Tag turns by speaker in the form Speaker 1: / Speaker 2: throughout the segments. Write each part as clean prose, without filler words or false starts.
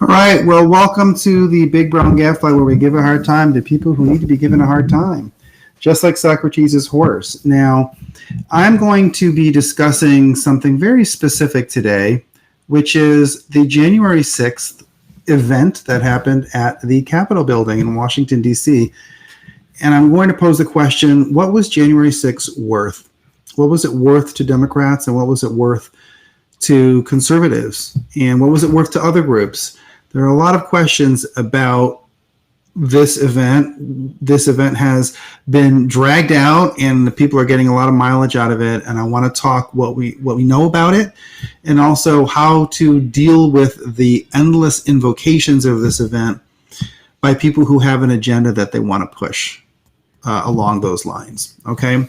Speaker 1: All right, well, welcome to the Big Brown Gadfly, where we give a hard time to people who need to be given a hard time, just like Socrates' horse. Now, I'm going to be discussing something very specific today, which is the January 6th event that happened at the Capitol building in Washington, D.C. And I'm going to pose the question, what was January 6th worth? What was it worth to Democrats, and what was it worth to conservatives? And what was it worth to other groups? There are a lot of questions about this event. This event has been dragged out, and the people are getting a lot of mileage out of it. And I want to talk what we know about it, and also how to deal with the endless invocations of this event by people who have an agenda that they want to push along those lines. Okay.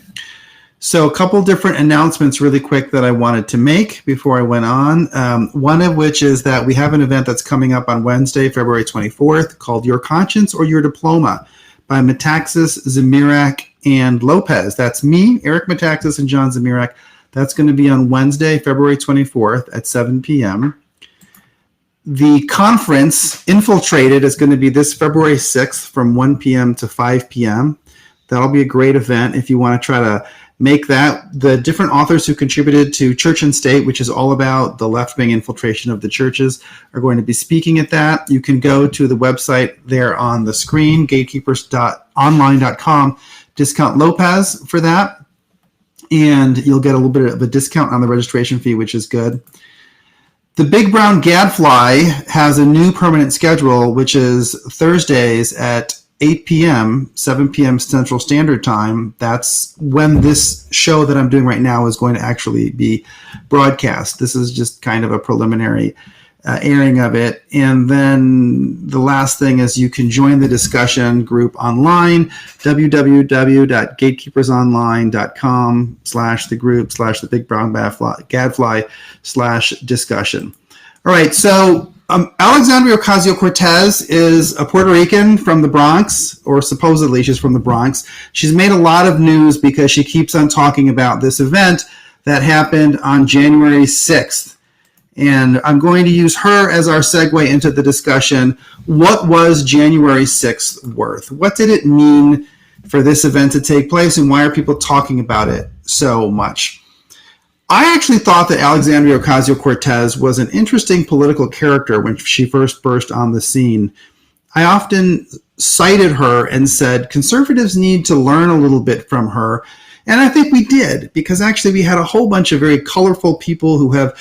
Speaker 1: So a couple different announcements really quick that I wanted to make before I went on. One of which is that we have an event that's coming up on Wednesday, February 24th, called Your Conscience or Your Diploma by Metaxas, Zamirak, and Lopez. That's me, Eric Metaxas, and John Zamirak. That's going to be on Wednesday, February 24th at 7 p.m. The conference, Infiltrated, is going to be this February 6th from 1 p.m. to 5 p.m. That'll be a great event if you want to try to make that. The different authors who contributed to Church and State, which is all about the left-wing infiltration of the churches, are going to be speaking at that. You can go to the website there on the screen, gatekeepers.online.com, discount Lopez for that, and you'll get a little bit of a discount on the registration fee, which is good. The Big Brown Gadfly has a new permanent schedule, which is Thursdays at 8 p.m., 7 p.m. Central Standard Time. That's when this show that I'm doing right now is going to actually be broadcast. This is just kind of a preliminary airing of it. And then the last thing is you can join the discussion group online, www.gatekeepersonline.com/the Big Brown Gadfly/discussion. All right, so Alexandria Ocasio-Cortez is a Puerto Rican from the Bronx, or supposedly she's from the Bronx. She's made a lot of news because she keeps on talking about this event that happened on January 6th. And I'm going to use her as our segue into the discussion. What was January 6th worth? What did it mean for this event to take place, and why are people talking about it so much? I actually thought that Alexandria Ocasio-Cortez was an interesting political character when she first burst on the scene. I often cited her and said conservatives need to learn a little bit from her. And I think we did, because actually we had a whole bunch of very colorful people who have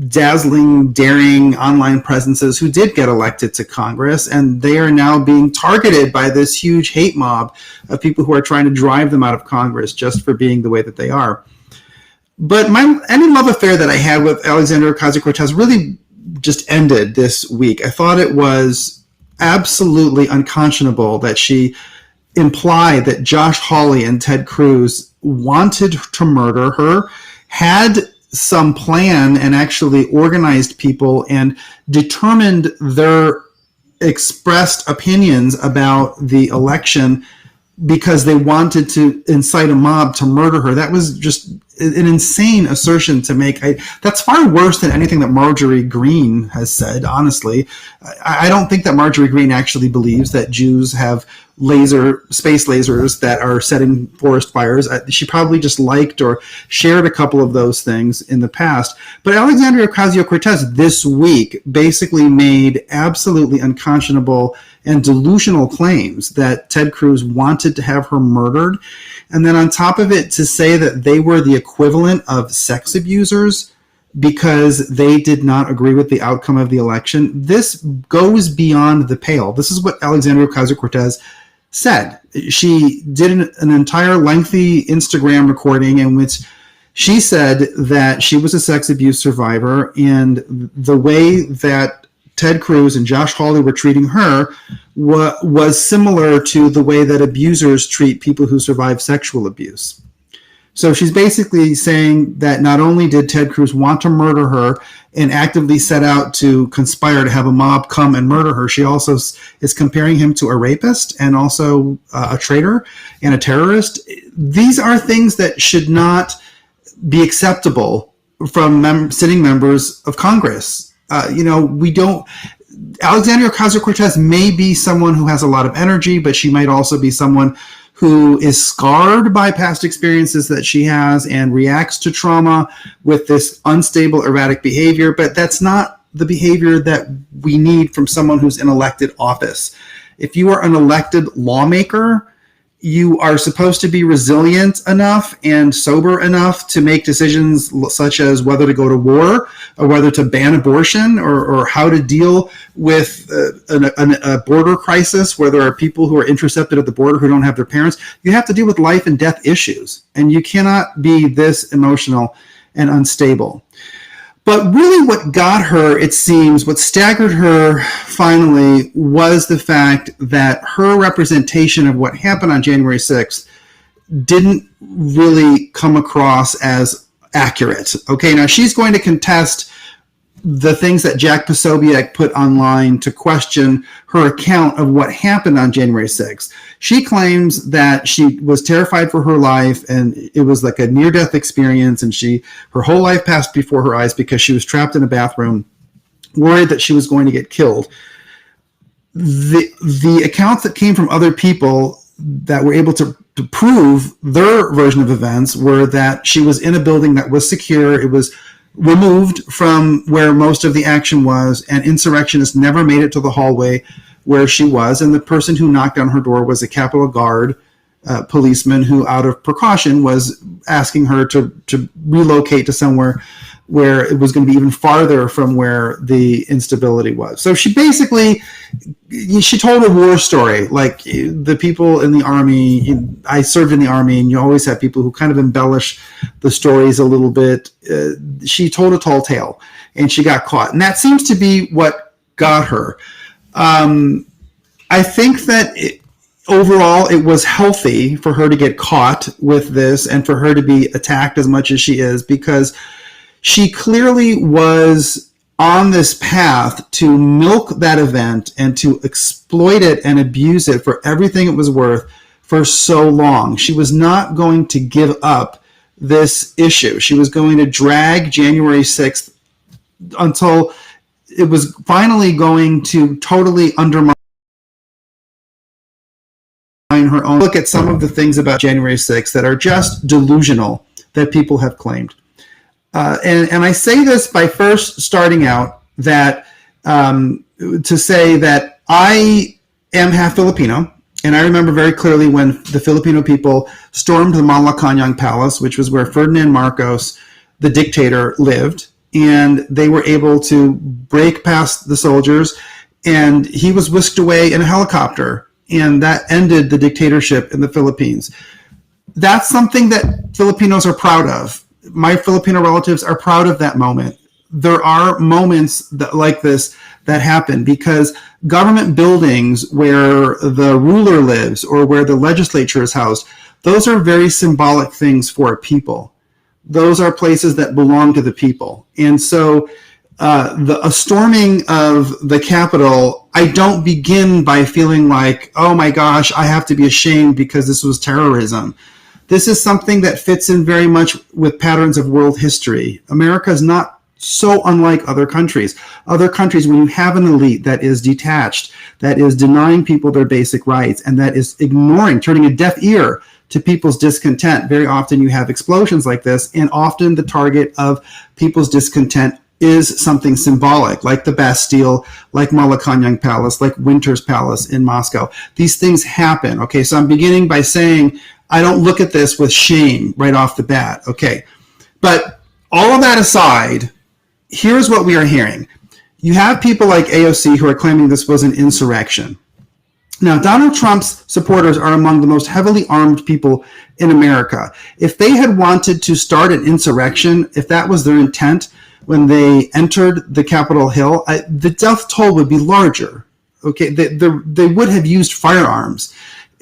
Speaker 1: dazzling, daring online presences who did get elected to Congress, and they are now being targeted by this huge hate mob of people who are trying to drive them out of Congress just for being the way that they are. But any love affair that I had with Alexandria Ocasio-Cortez really just ended this week. I thought it was absolutely unconscionable that she implied that Josh Hawley and Ted Cruz wanted to murder her, had some plan, and actually organized people and determined their expressed opinions about the election because they wanted to incite a mob to murder her. That was just an insane assertion to make. That's far worse than anything that Marjorie Greene has said, honestly. I don't think that Marjorie Greene actually believes that Jews have space lasers that are setting forest fires. She probably just liked or shared a couple of those things in the past. But Alexandria Ocasio-Cortez this week basically made absolutely unconscionable and delusional claims that Ted Cruz wanted to have her murdered. And then on top of it, to say that they were the equivalent of sex abusers because they did not agree with the outcome of the election. This goes beyond the pale. This is what Alexandria Ocasio-Cortez said. She did an entire lengthy Instagram recording in which she said that she was a sex abuse survivor, and the way that Ted Cruz and Josh Hawley were treating her was similar to the way that abusers treat people who survive sexual abuse. So she's basically saying that not only did Ted Cruz want to murder her and actively set out to conspire to have a mob come and murder her, she also is comparing him to a rapist and also a traitor and a terrorist. These are things that should not be acceptable from sitting members of Congress. We don't. Alexandria Ocasio-Cortez may be someone who has a lot of energy, but she might also be someone who is scarred by past experiences that she has and reacts to trauma with this unstable, erratic behavior. But that's not the behavior that we need from someone who's in elected office. If you are an elected lawmaker, you are supposed to be resilient enough and sober enough to make decisions such as whether to go to war or whether to ban abortion or how to deal with a border crisis where there are people who are intercepted at the border who don't have their parents. You have to deal with life and death issues, and you cannot be this emotional and unstable. But really what got her, it seems, what staggered her finally was the fact that her representation of what happened on January 6th didn't really come across as accurate. Okay, now she's going to contest the things that Jack Posobiec put online to question her account of what happened on January 6th. She claims that she was terrified for her life and it was like a near-death experience, and her whole life passed before her eyes because she was trapped in a bathroom, worried that she was going to get killed. The accounts that came from other people that were able to prove their version of events were that she was in a building that was secure. It was removed from where most of the action was, and insurrectionists never made it to the hallway where she was, and the person who knocked on her door was a Capitol Guard policeman who, out of precaution, was asking her to relocate to somewhere where it was going to be even farther from where the instability was. So she basically, she told a war story, like the people in the army. I served in the army, and you always have people who kind of embellish the stories a little bit. She told a tall tale, and she got caught. And that seems to be what got her. I think that overall it was healthy for her to get caught with this and for her to be attacked as much as she is, because she clearly was on this path to milk that event and to exploit it and abuse it for everything it was worth for so long. She was not going to give up this issue. She was going to drag January 6th until it was finally going to totally undermine her own. Look at some of the things about January 6th that are just delusional that people have claimed. And I say this by first starting out that to say that I am half Filipino, and I remember very clearly when the Filipino people stormed the Malacañang Palace, which was where Ferdinand Marcos, the dictator, lived, and they were able to break past the soldiers, and he was whisked away in a helicopter, and that ended the dictatorship in the Philippines. That's something that Filipinos are proud of. My Filipino relatives are proud of that moment. There are moments that, like this, that happen because government buildings where the ruler lives or where the legislature is housed, those are very symbolic things for people. Those are places that belong to the people. And so a storming of the Capitol, I don't begin by feeling like, oh my gosh, I have to be ashamed because this was terrorism. This is something that fits in very much with patterns of world history. America is not so unlike other countries. Other countries, when you have an elite that is detached, that is denying people their basic rights, and that is ignoring, turning a deaf ear to people's discontent, very often you have explosions like this, and often the target of people's discontent is something symbolic, like the Bastille, like Malacañang Palace, like Winter's Palace in Moscow. These things happen, okay? So I'm beginning by saying I don't look at this with shame right off the bat, okay? But all of that aside, here's what we are hearing. You have people like AOC who are claiming this was an insurrection. Now, Donald Trump's supporters are among the most heavily armed people in America. If they had wanted to start an insurrection, if that was their intent when they entered the Capitol Hill, the death toll would be larger. Okay, they would have used firearms.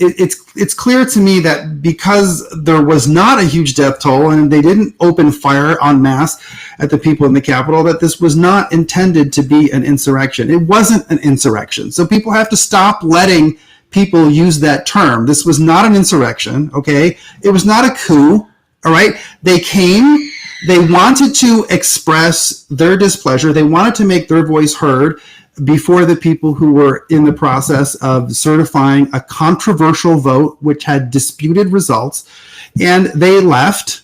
Speaker 1: It's clear to me that because there was not a huge death toll and they didn't open fire en masse at the people in the Capitol, that this was not intended to be an insurrection. It wasn't an insurrection. So people have to stop letting people use that term. This was not an insurrection, okay? It was not a coup, all right? They came, They wanted to express their displeasure. They wanted to make their voice heard before the people who were in the process of certifying a controversial vote, which had disputed results. And they left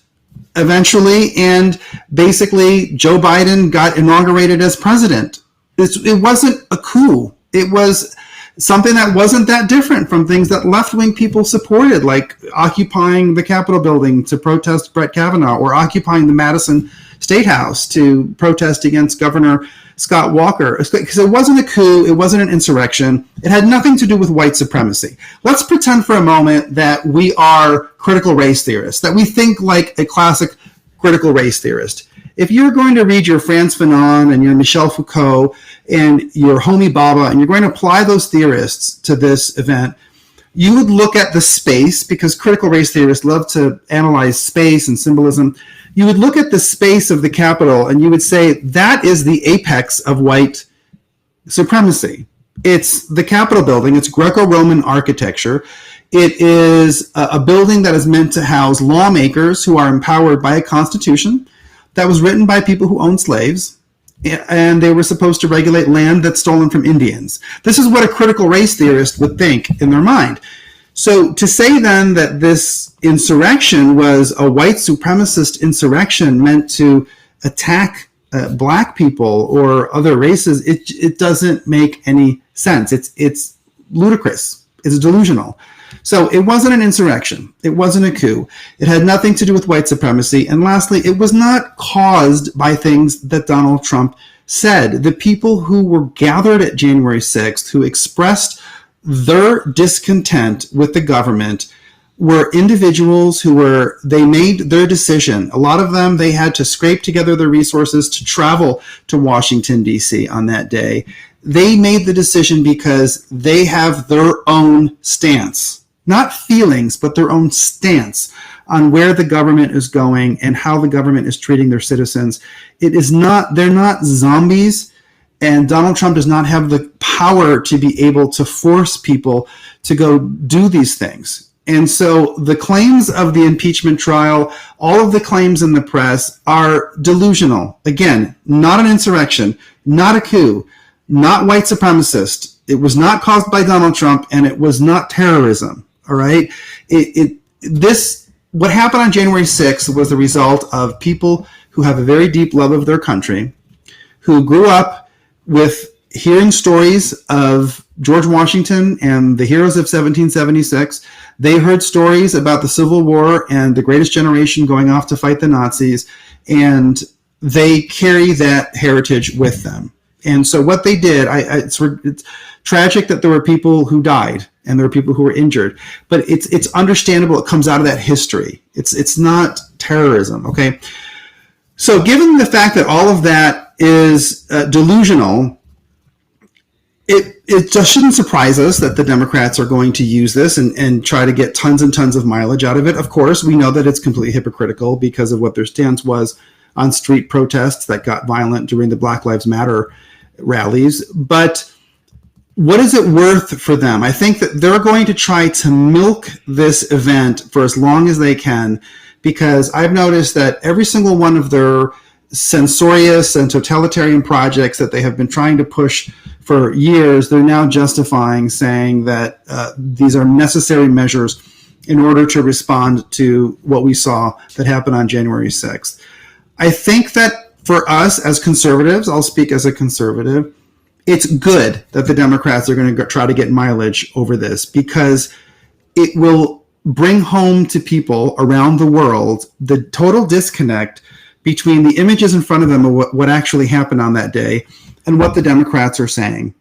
Speaker 1: eventually, and basically Joe Biden got inaugurated as president. It wasn't a coup. It was something that wasn't that different from things that left-wing people supported, like occupying the Capitol building to protest Brett Kavanaugh, or occupying the Madison State House to protest against Governor Scott Walker. Because it wasn't a coup, it wasn't an insurrection, it had nothing to do with white supremacy. Let's pretend for a moment that we are critical race theorists, that we think like a classic critical race theorist. If you're going to read your Frantz Fanon and your Michel Foucault and your Homi Bhabha, and you're going to apply those theorists to this event, you would look at the space, because critical race theorists love to analyze space and symbolism. You would look at the space of the Capitol and you would say that is the apex of white supremacy. It's the Capitol building. It's Greco-Roman architecture. It is a building that is meant to house lawmakers who are empowered by a constitution that was written by people who owned slaves, and they were supposed to regulate land that's stolen from Indians. This is what a critical race theorist would think in their mind. So to say then that this insurrection was a white supremacist insurrection meant to attack black people or other races, it doesn't make any sense. It's ludicrous. It's delusional. So it wasn't an insurrection. It wasn't a coup. It had nothing to do with white supremacy. And lastly, it was not caused by things that Donald Trump said. The people who were gathered at January 6th, who expressed their discontent with the government, were individuals they made their decision. A lot of them, they had to scrape together their resources to travel to Washington, D.C. on that day. They made the decision because they have their own stance. Not feelings, but their own stance on where the government is going and how the government is treating their citizens. They're not zombies, and Donald Trump does not have the power to be able to force people to go do these things. And so the claims of the impeachment trial, all of the claims in the press are delusional. Again, not an insurrection, not a coup, not white supremacist. It was not caused by Donald Trump, and it was not terrorism. All right. What happened on January 6th was the result of people who have a very deep love of their country, who grew up with hearing stories of George Washington and the heroes of 1776. They heard stories about the Civil War and the Greatest Generation going off to fight the Nazis, and they carry that heritage with them. And so what they did, it's tragic that there were people who died and there were people who were injured, but it's understandable. It comes out of that history. It's not terrorism. Okay. So given the fact that all of that is delusional, it just shouldn't surprise us that the Democrats are going to use this and try to get tons and tons of mileage out of it. Of course, we know that it's completely hypocritical because of what their stance was on street protests that got violent during the Black Lives Matter rallies. But what is it worth for them? I think that they're going to try to milk this event for as long as they can, because I've noticed that every single one of their censorious and totalitarian projects that they have been trying to push for years, they're now justifying, saying that these are necessary measures in order to respond to what we saw that happened on January 6th. I think that for us as conservatives, I'll speak as a conservative, it's good that the Democrats are going to try to get mileage over this, because it will bring home to people around the world the total disconnect between the images in front of them of what actually happened on that day and what the Democrats are saying.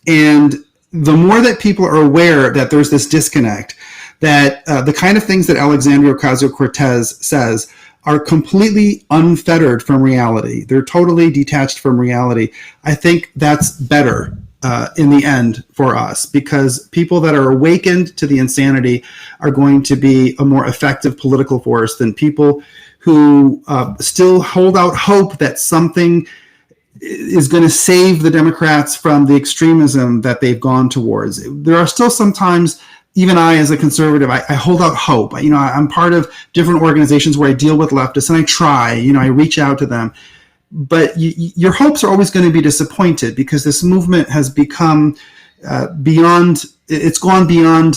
Speaker 1: And the more that people are aware that there's this disconnect, that the kind of things that Alexandria Ocasio-Cortez says are completely unfettered from reality, they're totally detached from reality, I think that's better in the end for us, because people that are awakened to the insanity are going to be a more effective political force than people who still hold out hope that something is going to save the Democrats from the extremism that they've gone towards. There are still sometimes even I, as a conservative, I hold out hope. I'm part of different organizations where I deal with leftists, and I try. I reach out to them. But your hopes are always going to be disappointed because this movement has become beyond. It's gone beyond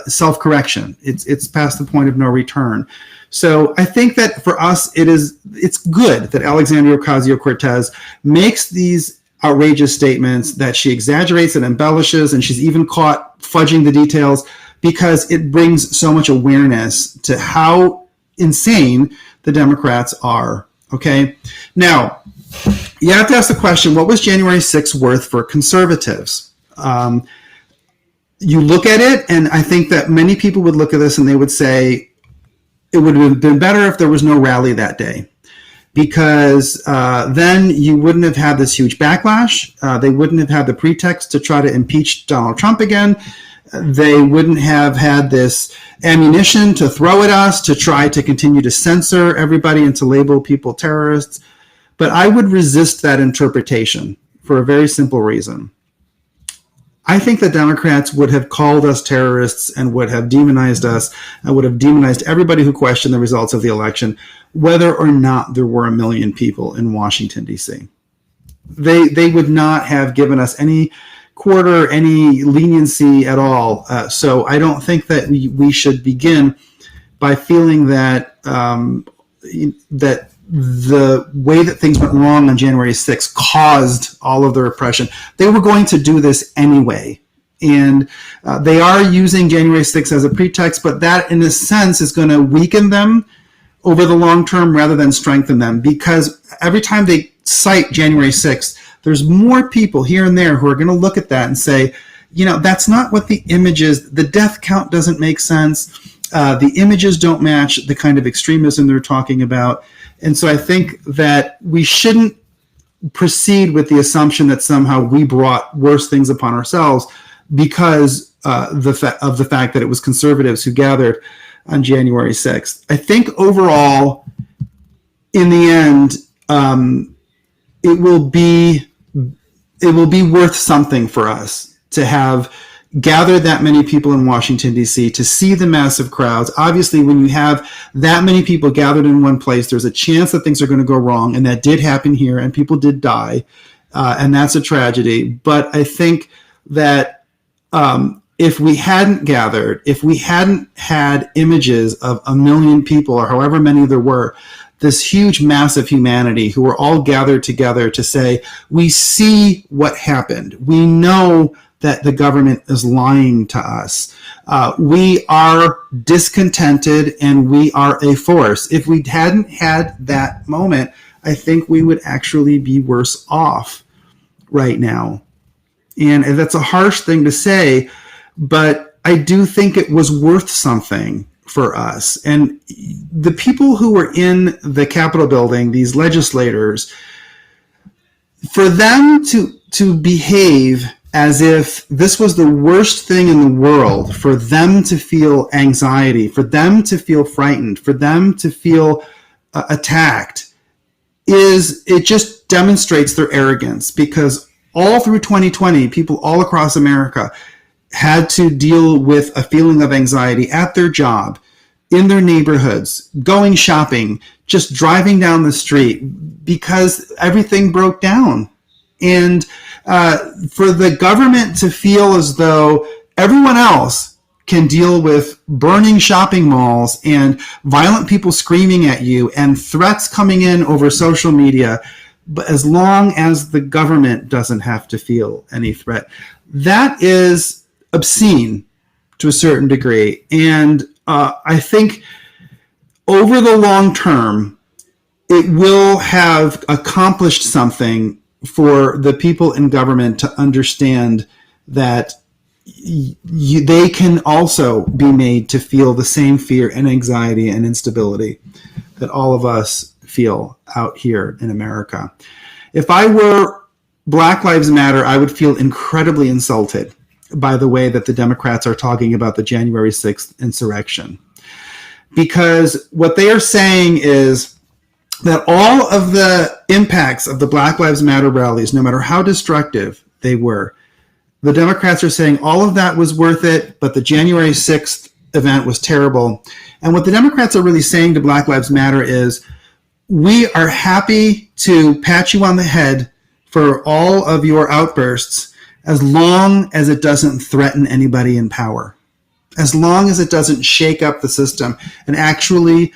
Speaker 1: self-correction. It's past the point of no return. So I think that for us, it's good that Alexandria Ocasio-Cortez makes these outrageous statements, that she exaggerates and embellishes, and she's even caught fudging the details, because it brings so much awareness to how insane the Democrats are. Okay. Now, you have to ask the question, what was January 6th worth for conservatives? You look at it, and I think that many people would look at this and they would say it would have been better if there was no rally that day, because then you wouldn't have had this huge backlash. They wouldn't have had the pretext to try to impeach Donald Trump again. They wouldn't have had this ammunition to throw at us to try to continue to censor everybody and to label people terrorists. But I would resist that interpretation for a very simple reason. I think the Democrats would have called us terrorists and would have demonized us and would have demonized everybody who questioned the results of the election, whether or not there were 1 million people in Washington, D.C. They would not have given us any quarter, any leniency at all. So I don't think that we should begin by feeling that that the way that things went wrong on January 6th caused all of the repression. They were going to do this anyway. And they are using January 6th as a pretext, but that in a sense is going to weaken them over the long term rather than strengthen them, because every time they cite January 6th, there's more people here and there who are going to look at that and say, that's not what the image is. The death count doesn't make sense. The images don't match the kind of extremism they're talking about. And so I think that we shouldn't proceed with the assumption that somehow we brought worse things upon ourselves because of the fact that it was conservatives who gathered on January 6th. I think overall, in the end, it will be worth something for us to have gathered that many people in Washington, D.C., to see the massive crowds. Obviously, when you have that many people gathered in one place, there's a chance that things are going to go wrong, and that did happen here, and people did die, and that's a tragedy. But I think that if we hadn't gathered, if we hadn't had images of 1 million people, or however many there were, this huge mass of humanity who were all gathered together to say, we see what happened. We know that the government is lying to us. We are discontented and we are a force. If we hadn't had that moment, I think we would actually be worse off right now. And that's a harsh thing to say, but I do think it was worth something for us. And the people who were in the Capitol building, these legislators, for them to behave as if this was the worst thing in the world, for them to feel anxiety, for them to feel frightened, for them to feel attacked, it just demonstrates their arrogance, because all through 2020, people all across America had to deal with a feeling of anxiety at their job, in their neighborhoods, going shopping, just driving down the street, because everything broke down. And for the government to feel as though everyone else can deal with burning shopping malls and violent people screaming at you and threats coming in over social media, but as long as the government doesn't have to feel any threat, that is obscene to a certain degree. And I think over the long term, it will have accomplished something for the people in government to understand that they can also be made to feel the same fear and anxiety and instability that all of us feel out here in America. If I were Black Lives Matter, I would feel incredibly insulted by the way that the Democrats are talking about the January 6th insurrection. Because what they are saying is that all of the impacts of the Black Lives Matter rallies, no matter how destructive they were, The Democrats are saying all of that was worth it, but the January 6th event was terrible. And what the Democrats are really saying to Black Lives Matter is, we are happy to pat you on the head for all of your outbursts as long as it doesn't threaten anybody in power, as long as it doesn't shake up the system and actually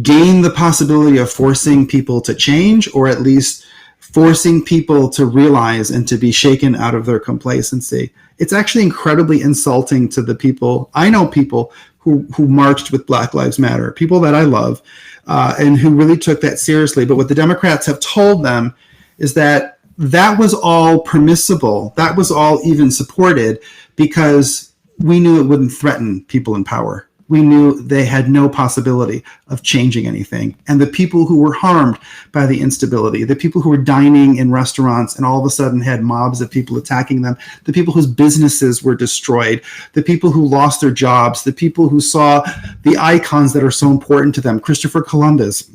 Speaker 1: gain the possibility of forcing people to change, or at least forcing people to realize and to be shaken out of their complacency. It's actually incredibly insulting to the people. I know people who marched with Black Lives Matter, people that I love, and who really took that seriously. But what the Democrats have told them is that that was all permissible. That was all even supported because we knew it wouldn't threaten people in power. We knew they had no possibility of changing anything. And the people who were harmed by the instability, the people who were dining in restaurants and all of a sudden had mobs of people attacking them, the people whose businesses were destroyed, the people who lost their jobs, the people who saw the icons that are so important to them, Christopher Columbus,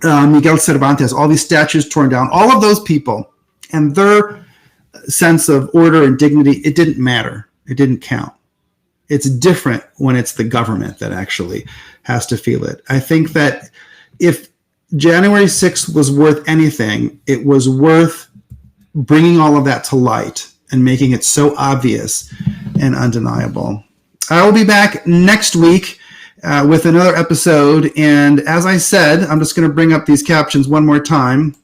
Speaker 1: Miguel Cervantes, all these statues torn down, all of those people and their sense of order and dignity, it didn't matter. It didn't count. It's different when it's the government that actually has to feel it. I think that if January 6th was worth anything, it was worth bringing all of that to light and making it so obvious and undeniable. I will be back next week with another episode. And as I said, I'm just going to bring up these captions one more time.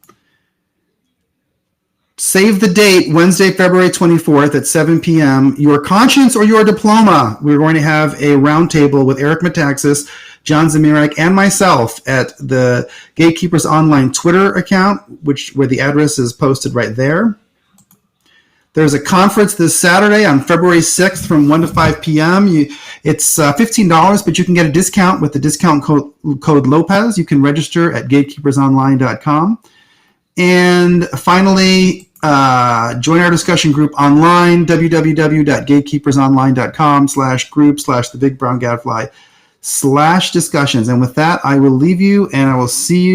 Speaker 1: Save the date, Wednesday, February 24th at 7 p.m. Your conscience or your diploma. We're going to have a roundtable with Eric Metaxas, John Zamirak, and myself at the Gatekeepers Online Twitter account, where the address is posted right there. There's a conference this Saturday on February 6th from 1 to 5 p.m. It's $15, but you can get a discount with the discount code Lopez. You can register at gatekeepersonline.com. And finally, join our discussion group online, www.gatekeepersonline.com/group/thebigbrowngadfly/discussions. And with that, I will leave you and I will see you